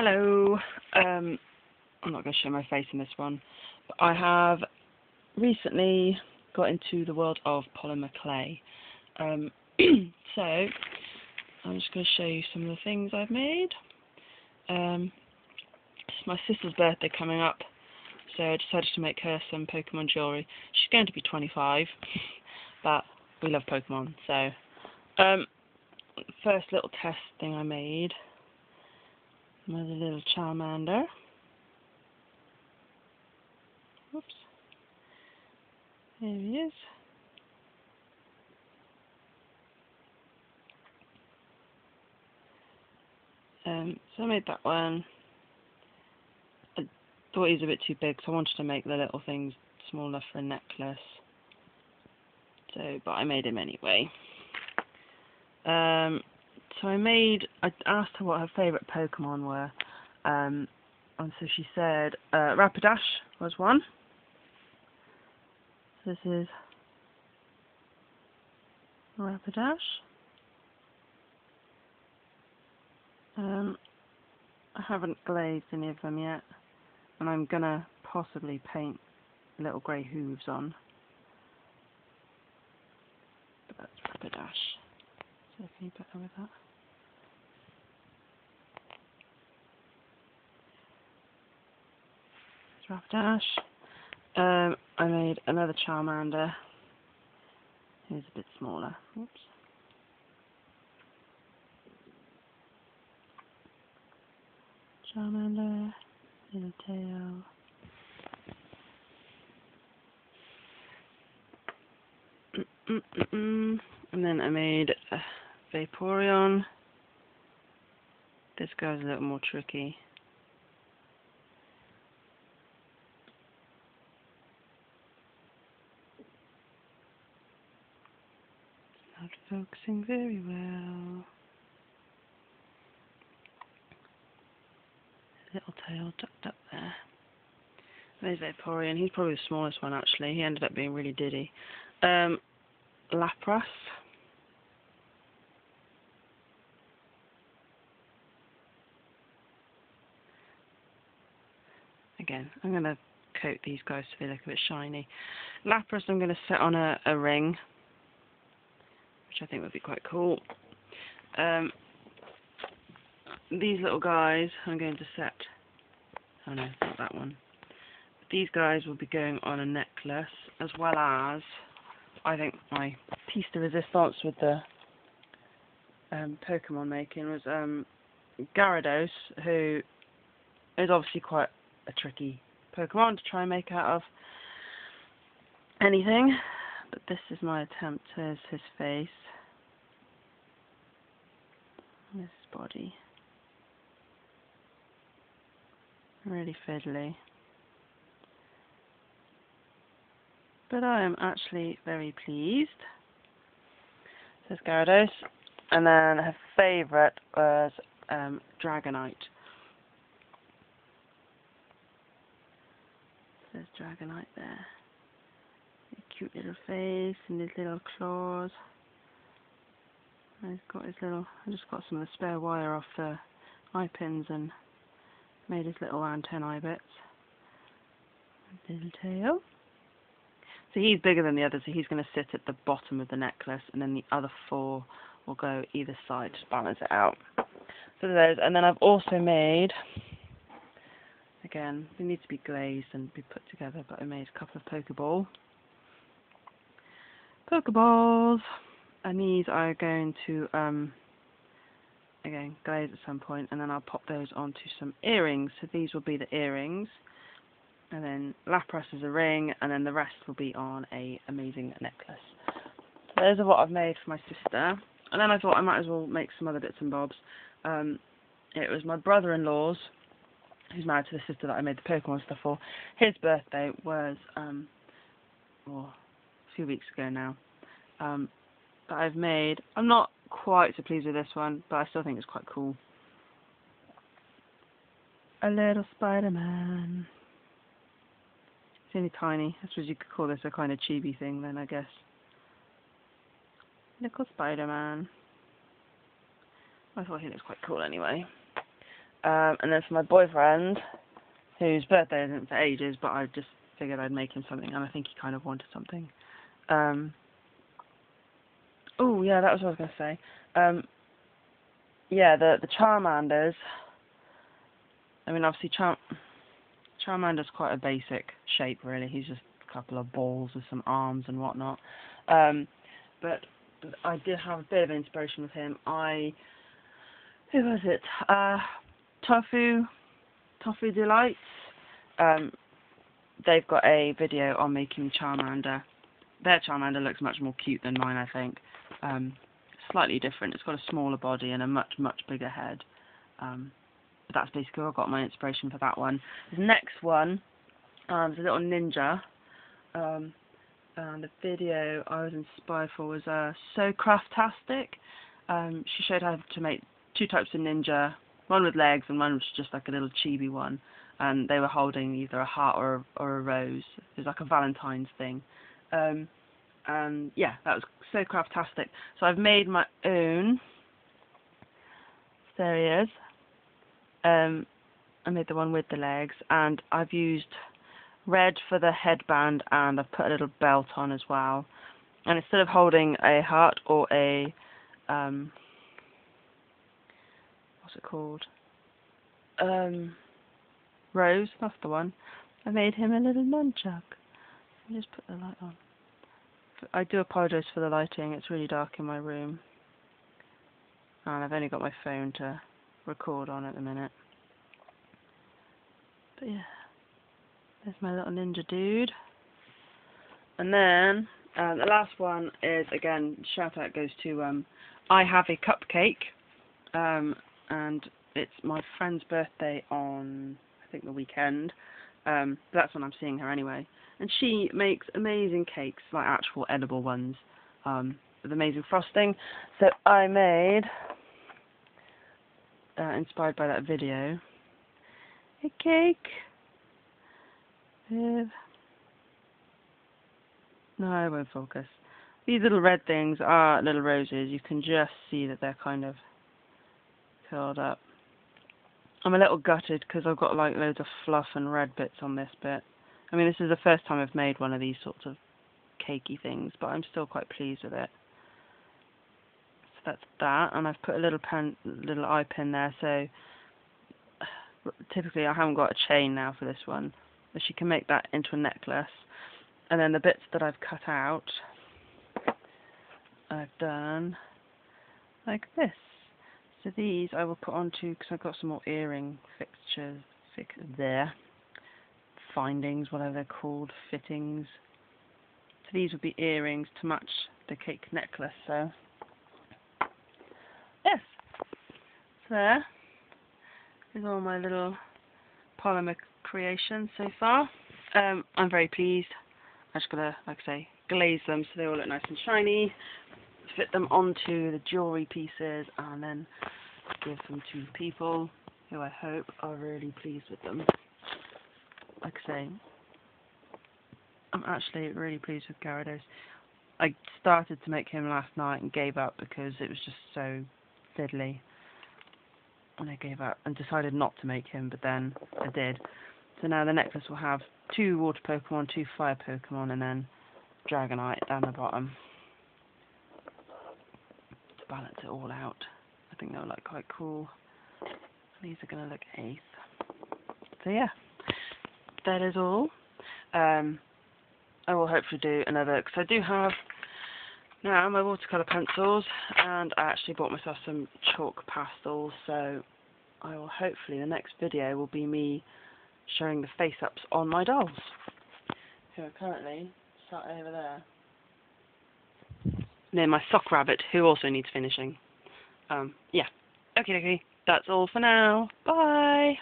Hello. I'm not going to show my face in this one, but I have recently got into the world of polymer clay. So I'm just going to show you some of the things I've made. It's my sister's birthday coming up, so I decided to make her some Pokemon jewellery. She's going to be 25, but we love Pokemon, so first little test thing I made was a little Charmander. Oops. There he is. So I made that one. I thought he was a bit too big, so I wanted to make the little things smaller for a necklace. But I made him anyway. So I asked her what her favourite Pokemon were, and so she said Rapidash was one. This is Rapidash. I haven't glazed any of them yet, and I'm gonna possibly paint little grey hooves on. But that's Rapidash. So can you put her with that? Rapidash. I made another Charmander. Who's a bit smaller. Oops. Charmander, little tail. And then I made a Vaporeon. This guy's a little more tricky. Not focusing very well. Little tail tucked up there. There's Vaporeon. He's probably the smallest one actually. He ended up being really diddy. Lapras. Again, I'm going to coat these guys so they look a bit shiny. Lapras I'm going to set on a ring, which I think would be quite cool. These little guys I'm going to set, oh no, not that one. But these guys will be going on a necklace, as well as, I think my piece de resistance with the Pokemon making was Gyarados, who is obviously quite a tricky Pokemon to try and make out of anything, but this is my attempt. Here's his face, and his body. Really fiddly, but I am actually very pleased. There's Gyarados, and then her favourite was Dragonite. There's Dragonite there. A cute little face and his little claws. And he's got his little. I just got some of the spare wire off the eye pins and made his little antennae bits. Little tail. So he's bigger than the others, so he's going to sit at the bottom of the necklace, and then the other four will go either side to balance it out. So those, and then I've also made, again, they need to be glazed and be put together, but I made a couple of Pokeballs, and these are going to again glaze at some point, and then I'll pop those onto some earrings. So these will be the earrings, and then Lapras is a ring, and then the rest will be on a amazing necklace. So those are what I've made for my sister, and then I thought I might as well make some other bits and bobs. It was my brother-in-law's, who's married to the sister that I made the Pokemon stuff for. His birthday was a few weeks ago now. That I've made. I'm not quite so pleased with this one, but I still think it's quite cool. A little Spiderman. It's only tiny. I suppose you could call this a kind of chibi thing then, I guess. Little Spiderman. I thought he looked quite cool anyway. And then for my boyfriend, whose birthday isn't for ages, but I just figured I'd make him something, and I think he kind of wanted something. Oh yeah, that was what I was going to say. Yeah, the Charmanders. I mean, obviously Charmander's quite a basic shape, really. He's just a couple of balls with some arms and whatnot. But I did have a bit of inspiration with him. Who was it? Tofu Delights. They've got a video on making Charmander. Their Charmander looks much more cute than mine, I think. Slightly different. It's got a smaller body and a much bigger head. But that's basically where I got my inspiration for that one. The next one is a little ninja. And the video I was inspired for was So Craftastic. She showed how to make 2 types of ninja, one with legs and one was just like a little chibi one. And they were holding either a heart or a rose. It was like a Valentine's thing. And yeah, that was So Craftastic. So I've made my own. There he is. I made the one with the legs, and I've used red for the headband, and I've put a little belt on as well. And instead of holding a heart or a what's it called? Rose, that's the one. I made him a little nunchuck. Let me just put the light on. I do apologise for the lighting, it's really dark in my room. And I've only got my phone to record on at the minute. But yeah, there's my little ninja dude. And then, the last one is, again, shout out goes to, I Have a Cupcake. And it's my friend's birthday on, I think, the weekend. That's when I'm seeing her anyway. And she makes amazing cakes, like actual edible ones, with amazing frosting. So I made, inspired by that video, a cake with, no, I won't focus. These little red things are little roses. You can just see that they're kind of curled up. I'm a little gutted because I've got like loads of fluff and red bits on this bit. I mean, this is the first time I've made one of these sorts of cakey things, but I'm still quite pleased with it. So that's that, and I've put a little eye pin there, so typically I haven't got a chain now for this one, but she can make that into a necklace. And then the bits that I've cut out, I've done like this. So these I will put onto, because I've got some more earring fixtures findings, whatever they're called, fittings. So these would be earrings to match the cake necklace. So yes, so there is all my little polymer creations so far. I'm very pleased. I'm just gonna, like I say, glaze them so they all look nice and shiny. Fit them onto the jewellery pieces and then give them to people who I hope are really pleased with them. Like I say, I'm actually really pleased with Gyarados. I started to make him last night and gave up because it was just so fiddly. And I gave up and decided not to make him, but then I did. So now the necklace will have 2 water Pokemon, 2 fire Pokemon, and then Dragonite down the bottom. To balance it all out. I think they'll look quite cool. These are going to look ace. So yeah, that is all. I will hopefully do another, because I do have now my watercolour pencils, and I actually bought myself some chalk pastels, so I will hopefully, the next video will be me showing the face-ups on my dolls, who are currently sat over there, near my sock rabbit, who also needs finishing. Yeah. Okay, that's all for now. Bye!